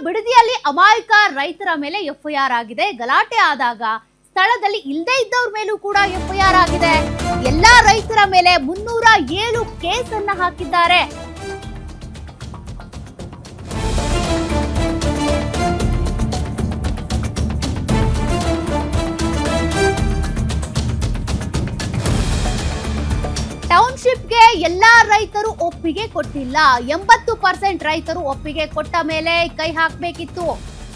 ಬಿಡದಿಯಲ್ಲಿ ಅಮಾಯಕ ರೈತರ ಮೇಲೆ ಎಫ್ಐಆರ್ ಆಗಿದೆ. ಗಲಾಟೆ ಆದಾಗ ಸ್ಥಳದಲ್ಲಿ ಇಲ್ಲದೆ ಇದ್ದವ್ರ ಮೇಲೂ ಕೂಡ ಎಫ್ಐಆರ್ ಆಗಿದೆ. ಎಲ್ಲಾ ರೈತರ ಮೇಲೆ 307 ಕೇಸ್ ಅನ್ನ ಹಾಕಿದ್ದಾರೆ. ಟೌನ್ಶಿಪ್ಗೆ ಎಲ್ಲಾ ರೈತರು ಒಪ್ಪಿಗೆ ಕೊಟ್ಟಿಲ್ಲ. 80% ರೈತರು ಒಪ್ಪಿಗೆ ಕೊಟ್ಟ ಮೇಲೆ ಕೈ ಹಾಕಬೇಕಿತ್ತು.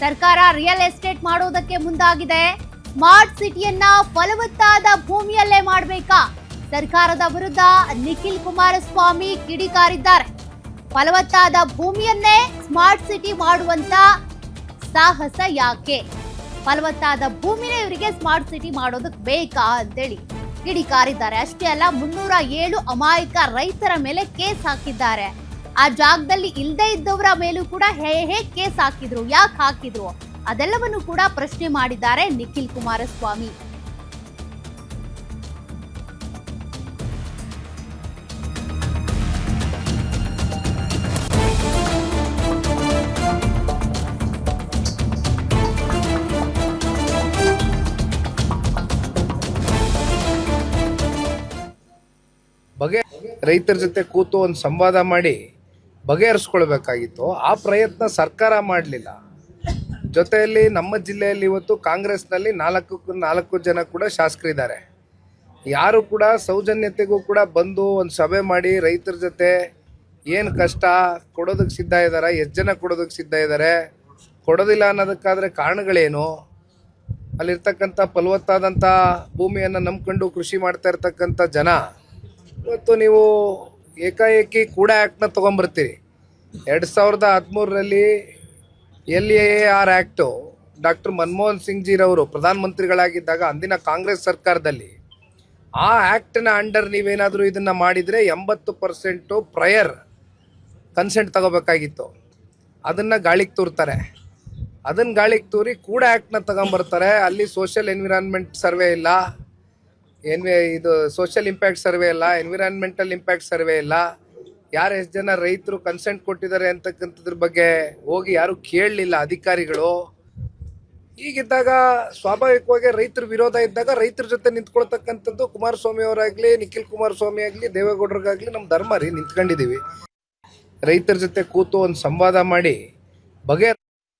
ಸರ್ಕಾರ ರಿಯಲ್ ಎಸ್ಟೇಟ್ ಮಾಡೋದಕ್ಕೆ ಮುಂದಾಗಿದೆ. ಸ್ಮಾರ್ಟ್ ಸಿಟಿಯನ್ನ ಫಲವತ್ತಾದ ಭೂಮಿಯಲ್ಲೇ ಮಾಡಬೇಕಾ? ಸರ್ಕಾರದ ವಿರುದ್ಧ ನಿಖಿಲ್ ಕುಮಾರಸ್ವಾಮಿ ಕಿಡಿಕಾರಿದ್ದಾರೆ. ಫಲವತ್ತಾದ ಭೂಮಿಯನ್ನೇ ಸ್ಮಾರ್ಟ್ ಸಿಟಿ ಮಾಡುವಂತ ಸಾಹಸ ಯಾಕೆ? ಫಲವತ್ತಾದ ಭೂಮಿನೇ ಇವರಿಗೆ ಸ್ಮಾರ್ಟ್ ಸಿಟಿ ಮಾಡೋದಕ್ಕೆ ಬೇಕಾ ಅಂತೇಳಿ ಕಿಡಿಕಾರಿದ್ದಾರೆ. ಅಷ್ಟೇ ಅಲ್ಲ, 307 ಅಮಾಯಕ ರೈತರ ಮೇಲೆ ಕೇಸ್ ಹಾಕಿದ್ದಾರೆ. ಆ ಜಾಗದಲ್ಲಿ ಇಲ್ಲದೆ ಇದ್ದವರ ಮೇಲೂ ಕೂಡ ಹೇಗೆ ಕೇಸ್ ಹಾಕಿದ್ರು, ಯಾಕೆ ಹಾಕಿದ್ರು, ಅದೆಲ್ಲವನ್ನು ಕೂಡ ಪ್ರಶ್ನೆ ಮಾಡಿದ್ದಾರೆ ನಿಖಿಲ್ ಕುಮಾರಸ್ವಾಮಿ. ರೈತರ ಜೊತೆ ಕೂತು ಒಂದು ಸಂವಾದ ಮಾಡಿ ಬಗೆಹರಿಸ್ಕೊಳ್ಬೇಕಾಗಿತ್ತು. ಆ ಪ್ರಯತ್ನ ಸರ್ಕಾರ ಮಾಡಲಿಲ್ಲ. ಜೊತೆಯಲ್ಲಿ ನಮ್ಮ ಜಿಲ್ಲೆಯಲ್ಲಿ ಇವತ್ತು ಕಾಂಗ್ರೆಸ್ನಲ್ಲಿ 4 ಜನ ಕೂಡ ಶಾಸಕರಿದ್ದಾರೆ. ಯಾರು ಕೂಡ ಸೌಜನ್ಯತೆಗೂ ಕೂಡ ಬಂದು ಒಂದು ಸಭೆ ಮಾಡಿ ರೈತರ ಜೊತೆ ಏನು ಕಷ್ಟ ಕೊಡೋದಕ್ಕೆ ಸಿದ್ಧ ಇದ್ದಾರೆ, ಎಷ್ಟು ಜನ ಕೊಡೋದಕ್ಕೆ ಸಿದ್ಧ ಇದ್ದಾರೆ, ಕೊಡೋದಿಲ್ಲ ಅನ್ನೋದಕ್ಕಾದರೆ ಕಾರಣಗಳೇನು, ಅಲ್ಲಿರ್ತಕ್ಕಂಥ ಫಲವತ್ತಾದಂಥ ಭೂಮಿಯನ್ನು ನಂಬ್ಕೊಂಡು ಕೃಷಿ ಮಾಡ್ತಾ ಇರ್ತಕ್ಕಂಥ ಜನ ಇವತ್ತು ನೀವು ಏಕಾಏಕಿ ಕೂಡ ಆ್ಯಕ್ಟ್ನ ತೊಗೊಂಬರ್ತೀರಿ. 2013ರಲ್ಲಿ LAR act doctor Manmohan Singh ಜಿರವರು ಪ್ರಧಾನಮಂತ್ರಿಗಳಾಗಿದ್ದಾಗ ಅಂದಿನ ಕಾಂಗ್ರೆಸ್ ಸರ್ಕಾರದಲ್ಲಿ ಆ ಆ್ಯಕ್ಟ್ನ ಅಂಡರ್ ನೀವೇನಾದರೂ ಇದನ್ನು ಮಾಡಿದರೆ 80% ಪ್ರಯರ್ ಕನ್ಸೆಂಟ್ ತಗೋಬೇಕಾಗಿತ್ತು. ಅದನ್ನು ಗಾಳಿಗೆ ತೂರ್ತಾರೆ. ಅದನ್ನು ಗಾಳಿಗೆ ತೂರಿ ಕೂಡ ಆ್ಯಕ್ಟ್ನ ತಗೊಂಬರ್ತಾರೆ. ಅಲ್ಲಿ ಸೋಷಿಯಲ್ ಎನ್ವಿರಾನ್ಮೆಂಟ್ ಸರ್ವೆ ಇಲ್ಲ, ಇದು ಸೋಷಿಯಲ್ ಇಂಪ್ಯಾಕ್ಟ್ ಸರ್ವೆ ಇಲ್ಲ, ಎನ್ವಿರಾನ್ಮೆಂಟಲ್ ಇಂಪ್ಯಾಕ್ಟ್ ಸರ್ವೆ ಇಲ್ಲ, ಯಾರು ಎಷ್ಟು ಜನ ರೈತರು ಕನ್ಸೆಂಟ್ ಕೊಟ್ಟಿದ್ದಾರೆ ಅಂತಕ್ಕಂಥದ್ರ ಬಗ್ಗೆ ಹೋಗಿ ಯಾರು ಕೇಳಲಿಲ್ಲ ಅಧಿಕಾರಿಗಳು. ಹೀಗಿದ್ದಾಗ ಸ್ವಾಭಾವಿಕವಾಗಿ ರೈತರ ವಿರೋಧ ಇದ್ದಾಗ ರೈತರ ಜೊತೆ ನಿಂತ್ಕೊಳ್ತಕ್ಕಂಥದ್ದು ಕುಮಾರಸ್ವಾಮಿ ಅವರಾಗಲಿ, ನಿಖಿಲ್ ಕುಮಾರಸ್ವಾಮಿ ಆಗಲಿ, ದೇವೇಗೌಡರಿಗಾಗಲಿ ನಮ್ಮ ಧರ್ಮ ರೀ. ನಿಂತ್ಕೊಂಡಿದ್ದೀವಿ. ರೈತರ ಜೊತೆ ಕೂತು ಒಂದು ಸಂವಾದ ಮಾಡಿ